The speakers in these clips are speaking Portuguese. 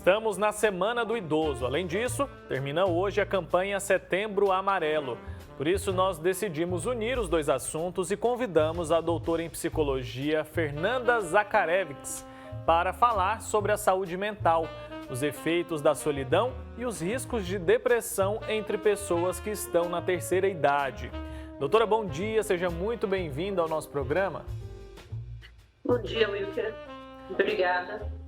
Estamos na Semana do Idoso. Além disso, termina hoje a campanha Setembro Amarelo. Por isso, nós decidimos unir os dois assuntos e convidamos a doutora em psicologia Fernanda Zacharewicz para falar sobre a saúde mental, os efeitos da solidão e os riscos de depressão entre pessoas que estão na terceira idade. Doutora, bom dia, seja muito bem-vinda ao nosso programa. Bom dia, Wilker. Obrigada.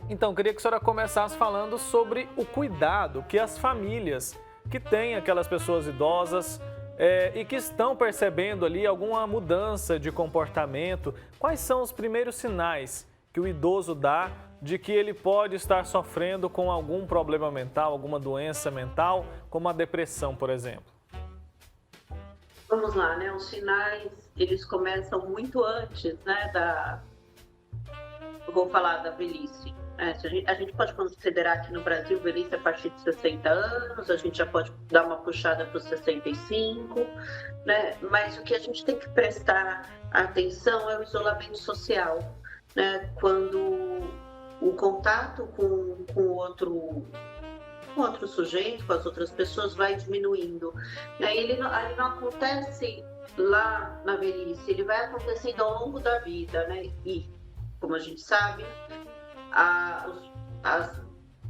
Então, queria que a senhora começasse falando sobre o cuidado que as famílias que têm aquelas pessoas idosas e que estão percebendo ali alguma mudança de comportamento. Quais são os primeiros sinais que o idoso dá de que ele pode estar sofrendo com algum problema mental, alguma doença mental, como a depressão, por exemplo? Vamos lá, né? Os sinais, eles começam muito antes, né, Eu vou falar da velhice. A gente pode considerar que no Brasil velhice a partir de 60 anos, a gente já pode dar uma puxada para os 65, né? Mas o que a gente tem que prestar atenção é o isolamento social, né? Quando o contato com outro sujeito, com as outras pessoas, vai diminuindo. Ele não acontece lá na velhice, ele vai acontecendo ao longo da vida, né? E, como a gente sabe, as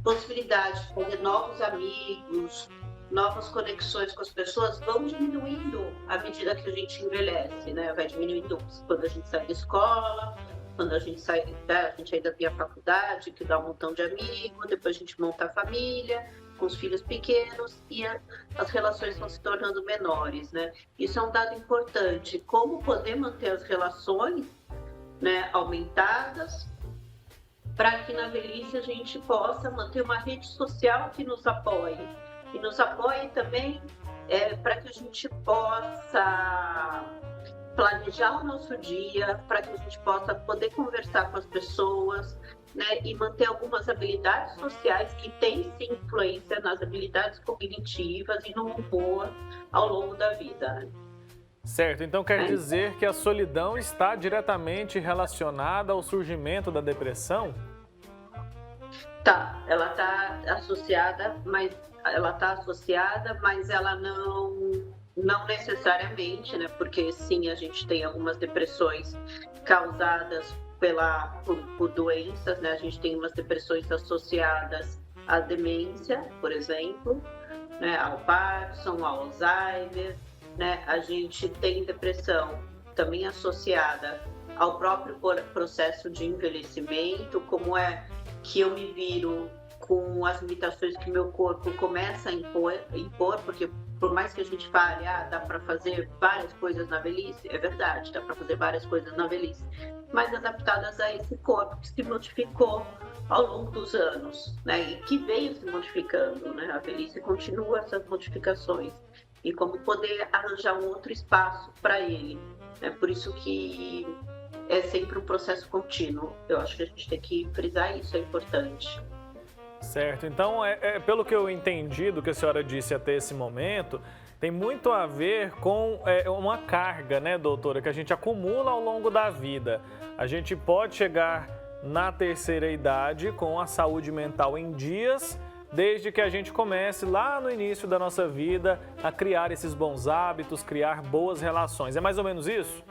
possibilidades de fazer novos amigos, novas conexões com as pessoas vão diminuindo à medida que a gente envelhece, né? Vai diminuindo quando a gente sai da escola, quando a gente sai, a gente ainda tem a faculdade, que dá um montão de amigos, depois a gente monta a família, com os filhos pequenos e as relações vão se tornando menores, né? Isso é um dado importante. Como poder manter as relações, né, aumentadas, para que na velhice a gente possa manter uma rede social que nos apoie. E nos apoie também para que a gente possa planejar o nosso dia, para que a gente possa poder conversar com as pessoas, né, e manter algumas habilidades sociais que têm sim influência nas habilidades cognitivas e no humor ao longo da vida, né? Certo, então quer dizer que a solidão está diretamente relacionada ao surgimento da depressão? Tá, ela está associada, mas ela não necessariamente, né? Porque sim, a gente tem algumas depressões causadas por doenças, né? A gente tem umas depressões associadas à demência, por exemplo, né? Ao Parkinson, ao Alzheimer, né? A gente tem depressão também associada ao próprio processo de envelhecimento, como é que eu me viro com as limitações que meu corpo começa a impor, porque por mais que a gente fale, dá para fazer várias coisas na velhice, é verdade, dá para fazer várias coisas na velhice, mas adaptadas a esse corpo que se modificou ao longo dos anos, né, e que veio se modificando, né, a velhice continua essas modificações, e como poder arranjar um outro espaço para ele, né, por isso que é sempre um processo contínuo. Eu acho que a gente tem que frisar isso, é importante. Certo, então pelo que eu entendi do que a senhora disse até esse momento, tem muito a ver com uma carga, né, doutora, que a gente acumula ao longo da vida. A gente pode chegar na terceira idade com a saúde mental em dias, desde que a gente comece lá no início da nossa vida a criar esses bons hábitos, criar boas relações. É mais ou menos isso?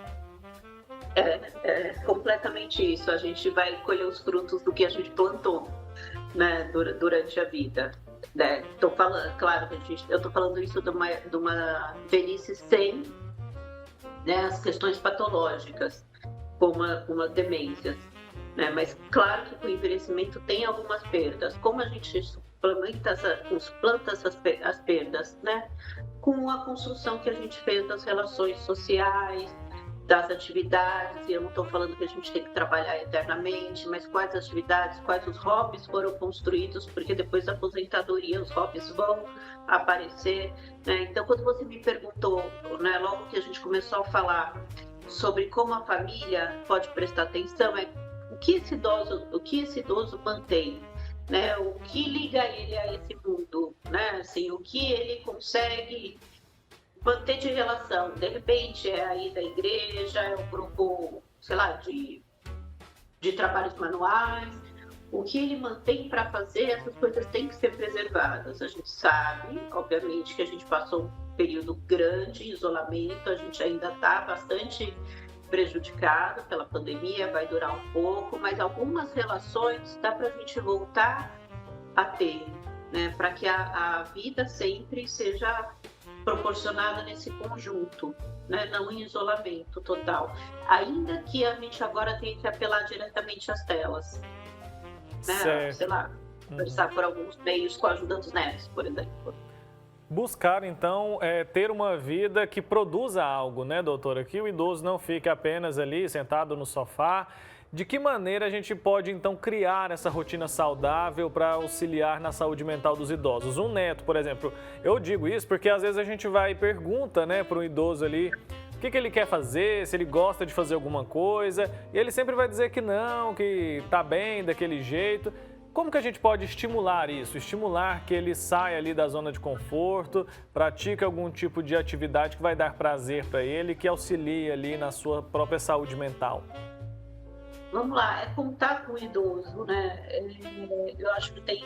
É completamente isso. A gente vai colher os frutos do que a gente plantou, né, durante a vida. Né? Tô falando, claro, eu estou falando isso de uma velhice sem, né, as questões patológicas, como uma demência. Né? Mas claro que o envelhecimento tem algumas perdas. Como a gente suplanta as perdas, né? Com a construção que a gente fez das relações sociais, das atividades, e eu não estou falando que a gente tem que trabalhar eternamente, mas quais atividades, quais os hobbies foram construídos, porque depois da aposentadoria os hobbies vão aparecer, né? Então, quando você me perguntou, né, logo que a gente começou a falar sobre como a família pode prestar atenção, o que esse idoso mantém, né? O que liga ele a esse mundo, né? Assim, o que ele consegue manter de relação. De repente é aí da igreja, é um grupo, sei lá, de trabalhos manuais, o que ele mantém para fazer, essas coisas têm que ser preservadas. A gente sabe, obviamente, que a gente passou um período grande em isolamento, a gente ainda está bastante prejudicado pela pandemia, vai durar um pouco, mas algumas relações dá para a gente voltar a ter, né, para que a vida sempre seja proporcionada nesse conjunto, né, não em isolamento total. Ainda que a gente agora tenha que apelar diretamente às telas, né, sei lá, conversar por alguns meios com a ajuda dos netos, por exemplo. Buscar, então, ter uma vida que produza algo, né, doutora? Que o idoso não fique apenas ali sentado no sofá. De que maneira a gente pode, então, criar essa rotina saudável para auxiliar na saúde mental dos idosos? Um neto, por exemplo. Eu digo isso porque às vezes a gente vai e pergunta, né, para um idoso ali o que ele quer fazer, se ele gosta de fazer alguma coisa, e ele sempre vai dizer que não, que tá bem daquele jeito. Como que a gente pode estimular isso? Estimular que ele saia ali da zona de conforto, pratique algum tipo de atividade que vai dar prazer para ele, que auxilie ali na sua própria saúde mental. Vamos lá, é contar com o idoso, né? Eu acho que tem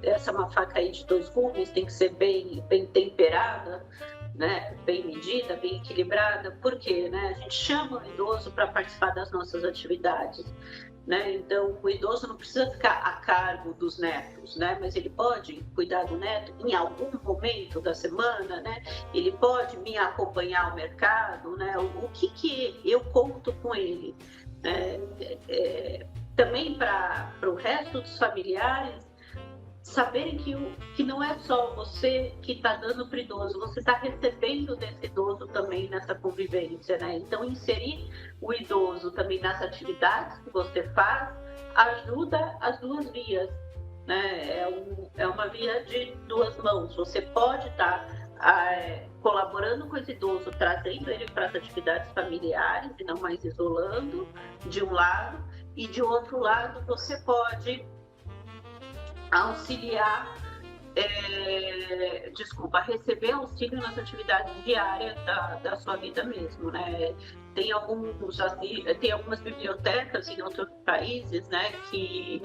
essa uma faca aí de dois gumes, tem que ser bem temperada, né? Bem medida, bem equilibrada. Por quê? Né? A gente chama o idoso para participar das nossas atividades, né? Então, o idoso não precisa ficar a cargo dos netos, né? Mas ele pode cuidar do neto em algum momento da semana, né? Ele pode me acompanhar ao mercado, né? O que eu conto com ele? Também para o resto dos familiares saberem que não é só você que está dando para o idoso, você está recebendo desse idoso também nessa convivência, né? Então, inserir o idoso também nas atividades que você faz ajuda as duas vias, né? É uma via de duas mãos. Você pode estar colaborando com esse idoso, trazendo ele para as atividades familiares e não mais isolando, de um lado, e de outro lado você pode auxiliar, receber auxílio nas atividades diárias da sua vida mesmo, né? Tem algumas bibliotecas em outros países, né, que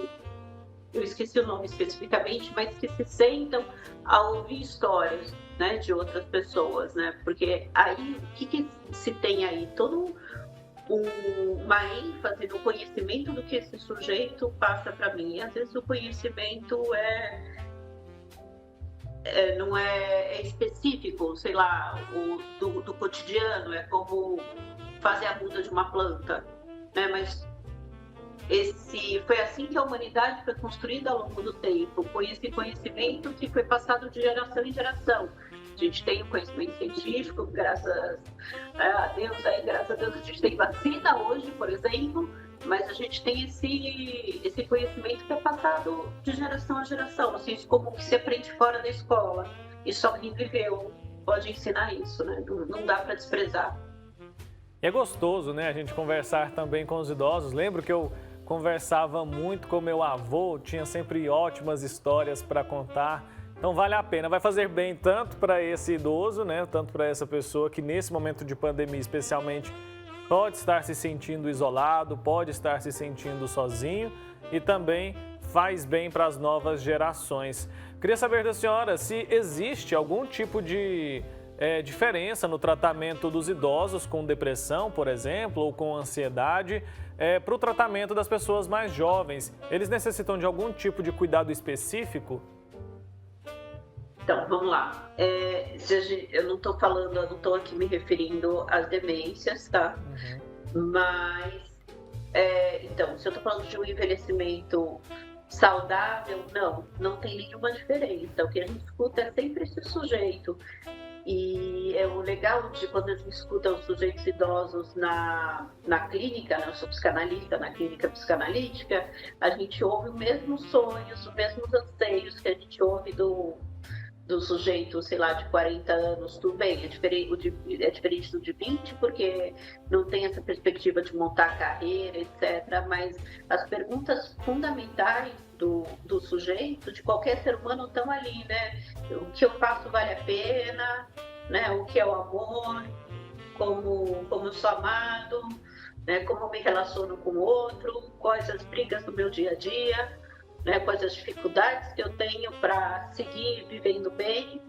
eu esqueci o nome especificamente, mas que se sentam a ouvir histórias, né, de outras pessoas, né? Porque aí, o que se tem aí? Todo uma ênfase no conhecimento do que esse sujeito passa para mim. E às vezes o conhecimento não é específico, sei lá, do cotidiano, é como fazer a muda de uma planta, né? Mas foi assim que a humanidade foi construída ao longo do tempo, com esse conhecimento que foi passado de geração em geração. A gente tem o conhecimento científico, graças a Deus, graças a Deus a gente tem vacina hoje, por exemplo, mas a gente tem esse conhecimento que é passado de geração a geração, assim, como que se aprende fora da escola, e só quem viveu pode ensinar isso, né? Não dá para desprezar. E é gostoso, né, a gente conversar também com os idosos. Lembro que eu conversava muito com meu avô, tinha sempre ótimas histórias para contar. Então vale a pena, vai fazer bem tanto para esse idoso, né, tanto para essa pessoa que nesse momento de pandemia especialmente pode estar se sentindo isolado, pode estar se sentindo sozinho, e também faz bem para as novas gerações. Queria saber da senhora se existe algum tipo de diferença no tratamento dos idosos com depressão, por exemplo, ou com ansiedade, para o tratamento das pessoas mais jovens. Eles necessitam de algum tipo de cuidado específico? Então, vamos lá. Eu não estou aqui me referindo às demências, tá? Uhum. Mas, então, se eu estou falando de um envelhecimento saudável, não tem nenhuma diferença. O que a gente escuta é sempre esse sujeito. E é o legal de quando a gente escuta os sujeitos idosos na clínica, né? Eu sou psicanalista, na clínica psicanalítica, a gente ouve os mesmos sonhos, os mesmos anseios que a gente ouve do sujeito, sei lá, de 40 anos. Tudo bem, é diferente do de 20, porque não tem essa perspectiva de montar carreira, etc. Mas as perguntas fundamentais do sujeito, de qualquer ser humano, estão ali, né? O que eu faço vale a pena, né? O que é o amor, como eu sou amado, né? Como eu me relaciono com o outro, quais as brigas do meu dia a dia, né? Quais as dificuldades que eu tenho para seguir vivendo bem,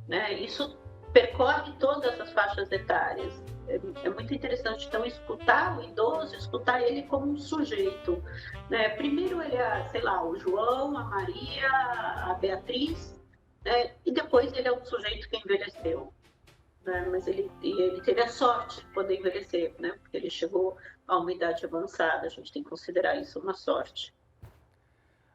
né? Isso percorre todas as faixas etárias. É muito interessante, então, escutar o idoso, escutar ele como um sujeito, né? Primeiro ele é, sei lá, o João, a Maria, a Beatriz, né? E depois ele é um sujeito que envelheceu, né? Mas ele teve a sorte de poder envelhecer, né? Porque ele chegou a uma idade avançada, a gente tem que considerar isso uma sorte.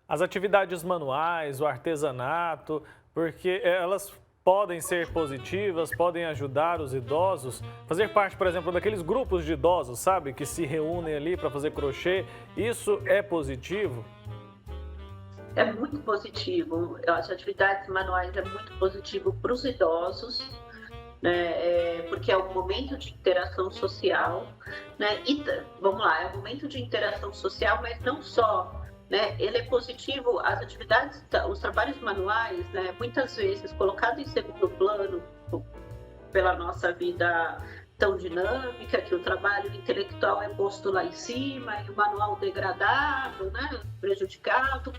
As atividades manuais, o artesanato, porque elas podem ser positivas, podem ajudar os idosos. Fazer parte, por exemplo, daqueles grupos de idosos, sabe? Que se reúnem ali para fazer crochê. Isso é positivo? É muito positivo. As atividades manuais é muito positivo para os idosos, né? Porque é um momento de interação social, né? E vamos lá, é um momento de interação social, mas não só, né? Ele é positivo, as atividades, os trabalhos manuais, né? Muitas vezes colocado em segundo plano pela nossa vida tão dinâmica, que o trabalho intelectual é posto lá em cima e o manual degradado, né? Prejudicado.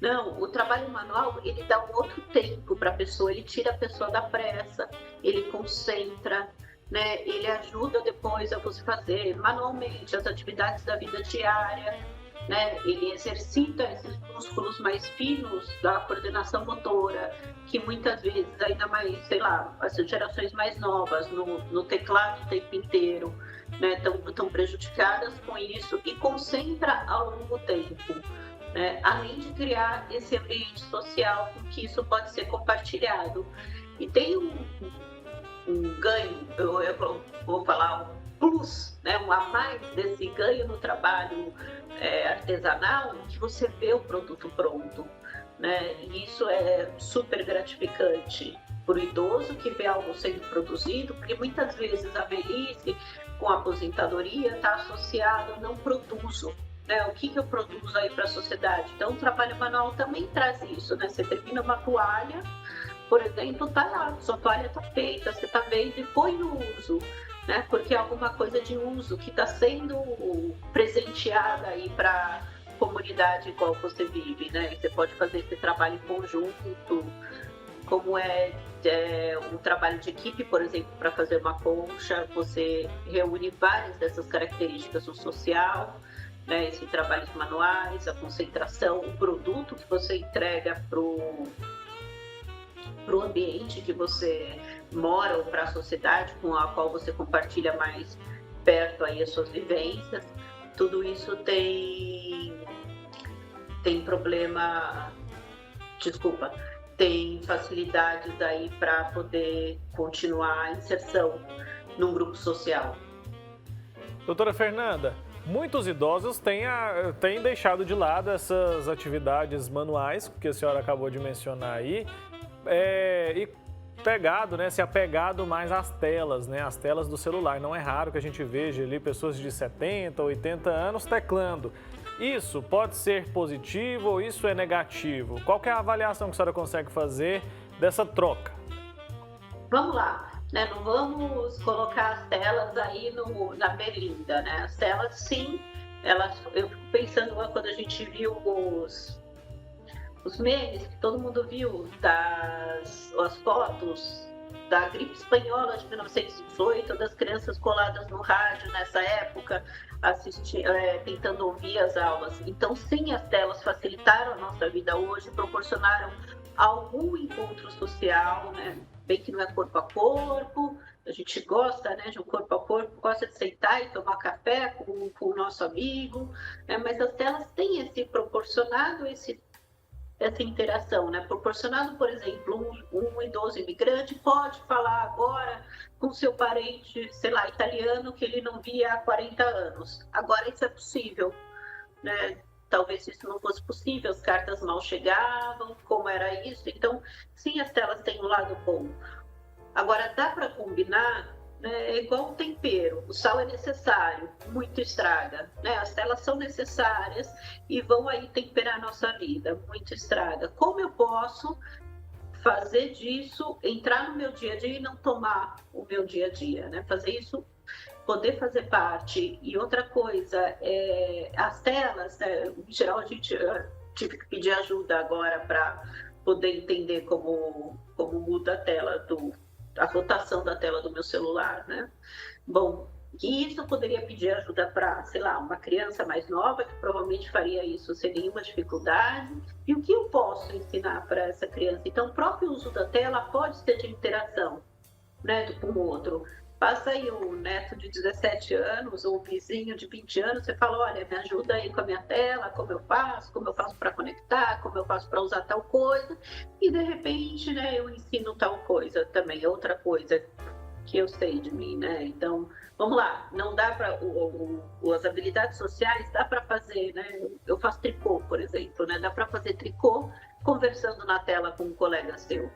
Não, o trabalho manual, ele dá um outro tempo para a pessoa, ele tira a pessoa da pressa, ele concentra, né? Ele ajuda depois a você fazer manualmente as atividades da vida diária, né? Ele exercita esses músculos mais finos da coordenação motora, que muitas vezes, ainda mais, sei lá, as gerações mais novas, no teclado o tempo inteiro, né? Estão prejudicadas com isso e concentra ao longo tempo. Além de criar esse ambiente social com que isso pode ser compartilhado. E tem um ganho, eu vou falar um plus, né, um a mais desse ganho no trabalho artesanal, que você vê o produto pronto, né? E isso é super gratificante para o idoso que vê algo sendo produzido, porque muitas vezes a velhice com a aposentadoria está associada a não produzo. O que eu produzo aí para a sociedade? Então, o trabalho manual também traz isso, né? Você termina uma toalha, por exemplo, tá lá, sua toalha está feita, você está vendo e põe no uso, né? Porque é alguma coisa de uso que está sendo presenteada aí para a comunidade em qual você vive, né? Você pode fazer esse trabalho em conjunto, como é um trabalho de equipe, por exemplo, para fazer uma concha, você reúne várias dessas características, o social, né, esses trabalhos manuais, a concentração, o produto que você entrega para o ambiente que você mora ou para a sociedade com a qual você compartilha mais perto aí as suas vivências. Tudo isso tem tem facilidades aí para poder continuar a inserção num grupo social. Doutora Fernanda, muitos idosos têm deixado de lado essas atividades manuais, que a senhora acabou de mencionar aí, e se apegado mais às telas, né? Às telas do celular. Não é raro que a gente veja ali pessoas de 70, 80 anos teclando. Isso pode ser positivo ou isso é negativo? Qual que é a avaliação que a senhora consegue fazer dessa troca? Vamos lá. Né? Não vamos colocar as telas aí na berlinda, né? As telas, sim, eu fico pensando quando a gente viu os memes, que todo mundo viu, as fotos da gripe espanhola de 1918, das crianças coladas no rádio nessa época, tentando ouvir as aulas. Então, sim, as telas facilitaram a nossa vida hoje, proporcionaram algum encontro social, né? Bem que não é corpo a corpo, a gente gosta, né, de um corpo a corpo, gosta de sentar e tomar café com o nosso amigo, né, mas as telas têm proporcionado essa interação, né? Proporcionado, por exemplo, um idoso imigrante pode falar agora com seu parente, sei lá, italiano, que ele não via há 40 anos. Agora isso é possível, né? Talvez isso não fosse possível, as cartas mal chegavam, como era isso? Então, sim, as telas têm um lado bom. Agora, dá para combinar, né? É igual o tempero, o sal é necessário, muito estraga, né? As telas são necessárias e vão aí temperar a nossa vida, muito estraga. Como eu posso fazer disso, entrar no meu dia a dia e não tomar o meu dia a dia, né? Fazer isso poder fazer parte. E outra coisa, as telas, né, em geral a gente tive que pedir ajuda agora para poder entender como muda a tela a rotação da tela do meu celular, né? Bom, e isso eu poderia pedir ajuda para, sei lá, uma criança mais nova que provavelmente faria isso sem nenhuma dificuldade. E o que eu posso ensinar para essa criança? Então, o próprio uso da tela pode ser de interação, né, com o outro. Passa aí um neto de 17 anos ou um vizinho de 20 anos, você fala, olha, me ajuda aí com a minha tela, como eu faço para conectar, como eu faço para usar tal coisa, e de repente, né, eu ensino tal coisa também, outra coisa que eu sei de mim, né? Então, vamos lá, não dá para as habilidades sociais dá para fazer, né? Eu faço tricô, por exemplo, né? Dá para fazer tricô conversando na tela com um colega seu,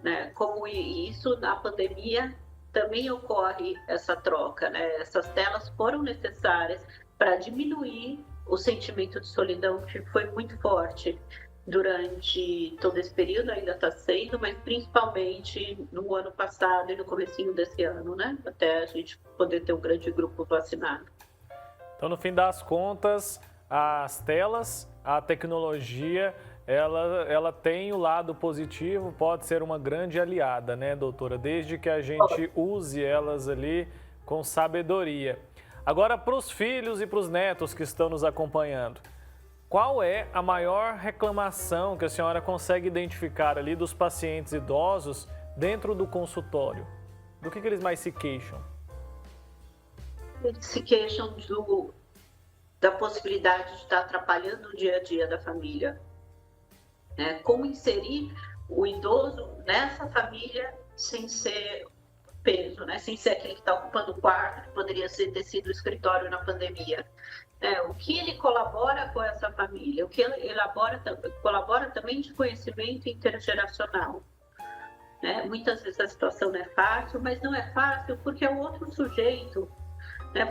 né? Como isso na pandemia também ocorre essa troca, né? Essas telas foram necessárias para diminuir o sentimento de solidão que foi muito forte durante todo esse período, ainda está sendo, mas principalmente no ano passado e no comecinho desse ano, né? Até a gente poder ter um grande grupo vacinado. Então, no fim das contas, as telas, a tecnologia, ela tem o lado positivo, pode ser uma grande aliada, né, doutora? Desde que a gente use elas ali com sabedoria. Agora, para os filhos e para os netos que estão nos acompanhando, qual é a maior reclamação que a senhora consegue identificar ali dos pacientes idosos dentro do consultório? Do que eles mais se queixam? Eles se queixam da possibilidade de estar atrapalhando o dia a dia da família. Como inserir o idoso nessa família sem ser peso, né? Sem ser aquele que está ocupando o quarto, que poderia ter sido o escritório na pandemia. O que ele colabora com essa família, o que ele colabora também de conhecimento intergeracional. Muitas vezes a situação não é fácil, mas não é fácil porque é um outro sujeito,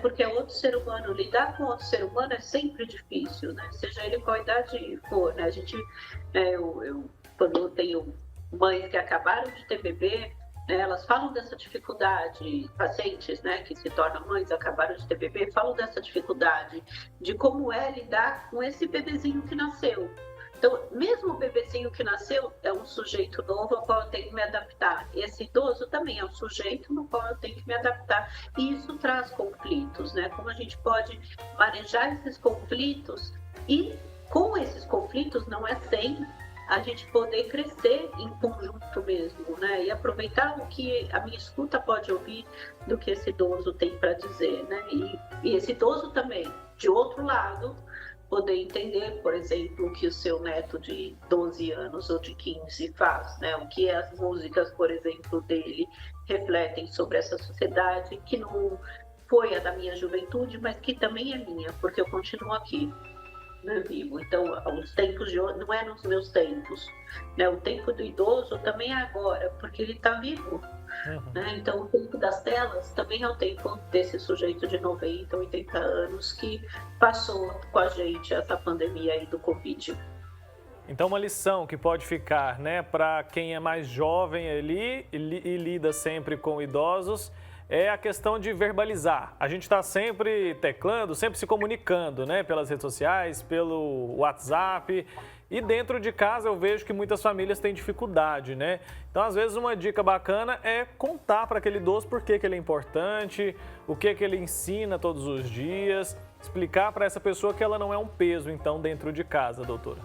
porque é outro ser humano. Lidar com outro ser humano é sempre difícil, né? Seja ele qual idade for. Né? A gente, quando eu tenho mães que acabaram de ter bebê, elas falam dessa dificuldade, pacientes, né, que se tornam mães, acabaram de ter bebê, falam dessa dificuldade de como é lidar com esse bebezinho que nasceu. Então, mesmo o bebezinho que nasceu é um sujeito novo ao qual eu tenho que me adaptar. Esse idoso também é um sujeito no qual eu tenho que me adaptar. E isso traz conflitos, né? Como a gente pode manejar esses conflitos e com esses conflitos não é sem a gente poder crescer em conjunto mesmo, né? E aproveitar o que a minha escuta pode ouvir do que esse idoso tem para dizer, né? E esse idoso também, de outro lado, poder entender, por exemplo, o que o seu neto de 12 anos ou de 15 faz, né? O que as músicas, por exemplo, dele refletem sobre essa sociedade que não foi a da minha juventude, mas que também é minha, porque eu continuo aqui. Vivo. Então, os tempos de hoje não é nos meus tempos, né? O tempo do idoso também é agora, porque ele está vivo. Né? Então, o tempo das telas também é o tempo desse sujeito de 90, 80 anos que passou com a gente essa pandemia aí do Covid. Então, uma lição que pode ficar, né, para quem é mais jovem ali e lida sempre com idosos, é a questão de verbalizar. A gente está sempre teclando, sempre se comunicando, né? Pelas redes sociais, pelo WhatsApp. E dentro de casa eu vejo que muitas famílias têm dificuldade, né? Então, às vezes, uma dica bacana é contar para aquele idoso por que ele é importante, o que ele ensina todos os dias, explicar para essa pessoa que ela não é um peso, então, dentro de casa, doutora.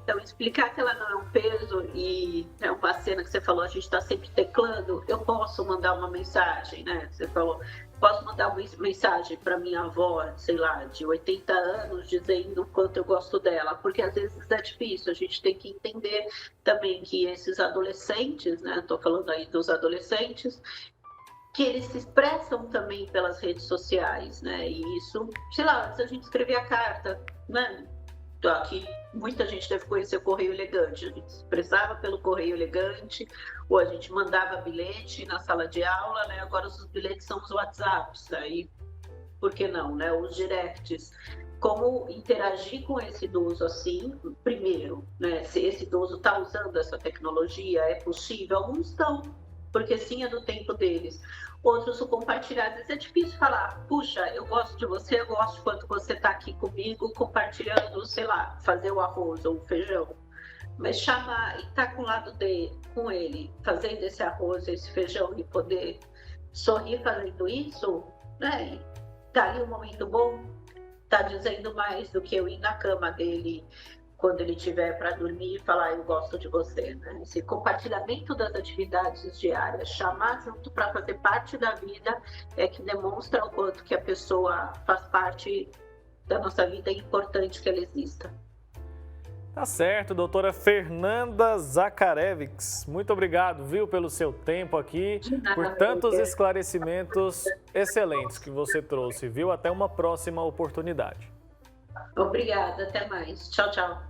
Então, explicar que ela não é um peso e é uma cena que você falou, a gente está sempre teclando, eu posso mandar uma mensagem, né? Você falou, posso mandar uma mensagem para minha avó, sei lá, de 80 anos, dizendo o quanto eu gosto dela, porque às vezes é difícil, a gente tem que entender também que esses adolescentes, né? Estou falando aí dos adolescentes, que eles se expressam também pelas redes sociais, né? E isso, sei lá, antes a gente escrevia carta, né? Aqui muita gente deve conhecer o Correio Elegante, a gente expressava pelo Correio Elegante, ou a gente mandava bilhete na sala de aula, né? Agora os bilhetes são os WhatsApps, aí por que não, né? Os directs. Como interagir com esse idoso assim, primeiro, né? Se esse idoso está usando essa tecnologia, é possível, alguns estão, porque sim, é do tempo deles. Outros o compartilhar, às vezes é difícil falar, puxa, eu gosto de você, eu gosto quando você está aqui comigo, compartilhando, sei lá, fazer o arroz ou o feijão. Mas chamar e estar com o lado dele, com ele, fazendo esse arroz, esse feijão e poder sorrir fazendo isso, né? E tá ali um momento bom, tá dizendo mais do que eu ir na cama dele quando ele tiver para dormir e falar eu gosto de você, né? Esse compartilhamento das atividades diárias, chamar junto para fazer parte da vida é que demonstra o quanto que a pessoa faz parte da nossa vida, é importante que ela exista. Tá certo, doutora Fernanda Zacharewicz. Muito obrigado, viu, pelo seu tempo aqui, por tantos esclarecimentos excelentes que você trouxe, viu? Até uma próxima oportunidade. Obrigada, até mais. Tchau, tchau.